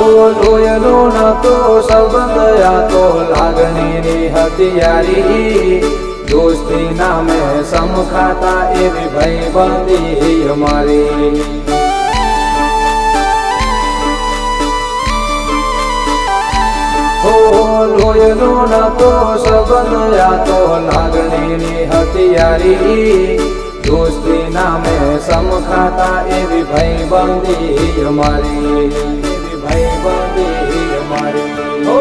લોયનો નતો સંબંધ આ તો લાગણીની હથિયારી દોસ્તી નામે સમખાતા એવી ભાઈબંધી અમારી લોયનો નતો સંબંધ આ તો લાગણીની હથિયારી દોસ્તી નામે સમખાતા એવી ભાઈબંધી અમારી ભાઈબંધી અમારી